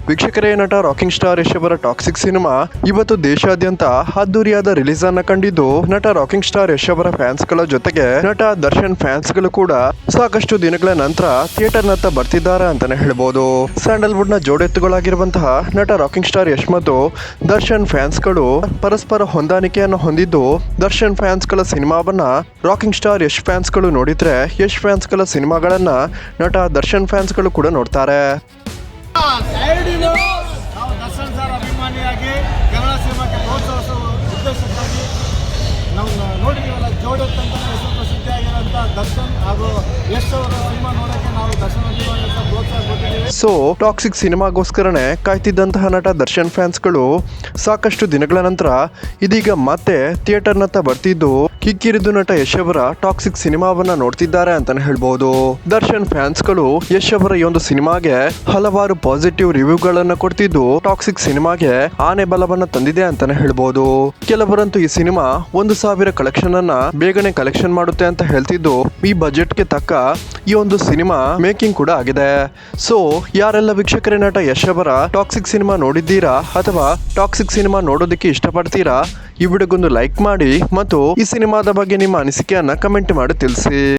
ವೀಕ್ಷಕರೇ, ನಟ rocking star Yash ಅವರ ಟಾಕ್ಸಿಕ್ ಸಿನಿಮಾ ಇವತ್ತು ದೇಶಾದ್ಯಂತ ಅದ್ದೂರಿಯಾದ ರಿಲೀಸ್ ಅನ್ನ ಕಂಡಿದ್ದು, ನಟ ರಾಕಿಂಗ್ ಸ್ಟಾರ್ ಯಶ್ ಅವರ ಫ್ಯಾನ್ಸ್ ಗಳ ಜೊತೆಗೆ ನಟ ದರ್ಶನ್ ಫ್ಯಾನ್ಸ್ ಗಳು ಕೂಡ ಸಾಕಷ್ಟು ದಿನಗಳ ನಂತರ ಥಿಯೇಟರ್ ನತ್ತ ಬರ್ತಿದ್ದಾರೆ ಅಂತಾನೆ ಹೇಳ್ಬೋದು. ಸ್ಯಾಂಡಲ್ವುಡ್ ನ ಜೋಡೆತ್ತುಗಳಾಗಿರುವಂತಹ ನಟ ರಾಕಿಂಗ್ ಸ್ಟಾರ್ ಯಶ್ ಮತ್ತು ದರ್ಶನ್ ಫ್ಯಾನ್ಸ್ ಗಳು ಪರಸ್ಪರ ಹೊಂದಾಣಿಕೆಯನ್ನು ಹೊಂದಿದ್ದು, ದರ್ಶನ್ ಫ್ಯಾನ್ಸ್ ಗಳ ಸಿನಿಮಾವನ್ನ ರಾಕಿಂಗ್ ಸ್ಟಾರ್ ಯಶ್ ಫ್ಯಾನ್ಸ್ ಗಳು ನೋಡಿದ್ರೆ, ಯಶ್ ಫ್ಯಾನ್ಸ್ ಗಳ ಸಿನಿಮಾಗಳನ್ನ ನಟ ದರ್ಶನ್ ಫ್ಯಾನ್ಸ್ ಗಳು ಕೂಡ ನೋಡ್ತಾರೆ. ನಾವು ದರ್ಶನ್ ಸರ್ ಅಭಿಮಾನಿಯಾಗಿ ಕನ್ನಡ ಸಿನಿಮಾಕ್ಕೆ ಪ್ರೋತ್ಸಾಹಿಸುವ ಉದ್ದೇಶಕ್ಕಾಗಿ ನಾವು ನೋಡಿದ್ದೀವಲ್ಲ, ಜೋಡೆತ್ ಅಂತ ಹೆಸರು ಪ್ರಸಿದ್ಧಿಯಾಗಿರೋಂಥ ದರ್ಶನ್ ಹಾಗೂ ಯಶ್ ಅವರ ಸಿನಿಮಾ ನೋಡೋಕ್ಕೆ ನಾವು ದರ್ಶನ್ ಅಭಿಮಾನಿ ಅಂತ ಪ್ರೋತ್ಸಾಹ ಕೊಟ್ಟಿದ್ದೀವಿ. ಸೊ ಟಾಕ್ಸಿಕ್ ಸಿನಿಮಾಗೋಸ್ಕರನೇ ಕಾಯ್ತಿದ್ದಂತಹ ನಟ ದರ್ಶನ್ ಫ್ಯಾನ್ಸ್ಗಳು ಸಾಕಷ್ಟು ದಿನಗಳ ನಂತರ ಇದೀಗ ಮತ್ತೆ ಥಿಯೇಟರ್ನತ್ತ ಬರ್ತಿದ್ದು, ಕಿಕ್ಕಿರಿದು ನಟ ಯಶ್ ಅವರ ಟಾಕ್ಸಿಕ್ ಸಿನಿಮಾವನ್ನ ನೋಡ್ತಿದ್ದಾರೆ ಅಂತಾನೆ ಹೇಳ್ಬಹುದು. ದರ್ಶನ್ ಫ್ಯಾನ್ಸ್ಗಳು ಯಶ್ ಅವರ ಈ ಒಂದು ಸಿನಿಮಾಗೆ ಹಲವಾರು ಪಾಸಿಟಿವ್ ರಿವ್ಯೂಗಳನ್ನ ಕೊಡ್ತಿದ್ದು, ಟಾಕ್ಸಿಕ್ ಸಿನಿಮಾಗೆ ಆನೆ ಬಲವನ್ನ ತಂದಿದೆ ಅಂತಾನೆ ಹೇಳ್ಬಹುದು. ಕೆಲವರಂತೂ ಈ ಸಿನಿಮಾ 1,000 ಕಲೆಕ್ಷನ್ ಅನ್ನ ಬೇಗನೆ ಕಲೆಕ್ಷನ್ ಮಾಡುತ್ತೆ ಅಂತ ಹೇಳ್ತಿದ್ದು, ಈ ಬಜೆಟ್ಗೆ ತಕ್ಕ ಈ ಒಂದು ಸಿನಿಮಾ ಮೇಕಿಂಗ್ ಕೂಡ ಆಗಿದೆ. ಸೊ ಯಾರೆಲ್ಲ ವೀಕ್ಷಕರೇ ನಟ ಯಶ್ ಅವರ ಟಾಕ್ಸಿಕ್ ಸಿನಿಮಾ ನೋಡಿದ್ದೀರಾ ಅಥವಾ ಟಾಕ್ಸಿಕ್ ಸಿನಿಮಾ ನೋಡೋದಕ್ಕೆ ಇಷ್ಟಪಡ್ತೀರಾ, ಈ ವಿಡಿಯೋಗೊಂದು ಲೈಕ್ ಮಾಡಿ ಮತ್ತು ಈ ಸಿನಿಮಾದ ಬಗ್ಗೆ ನಿಮ್ಮ ಅನಿಸಿಕೆಯನ್ನ ಕಮೆಂಟ್ ಮಾಡಿ ತಿಳಿಸಿ.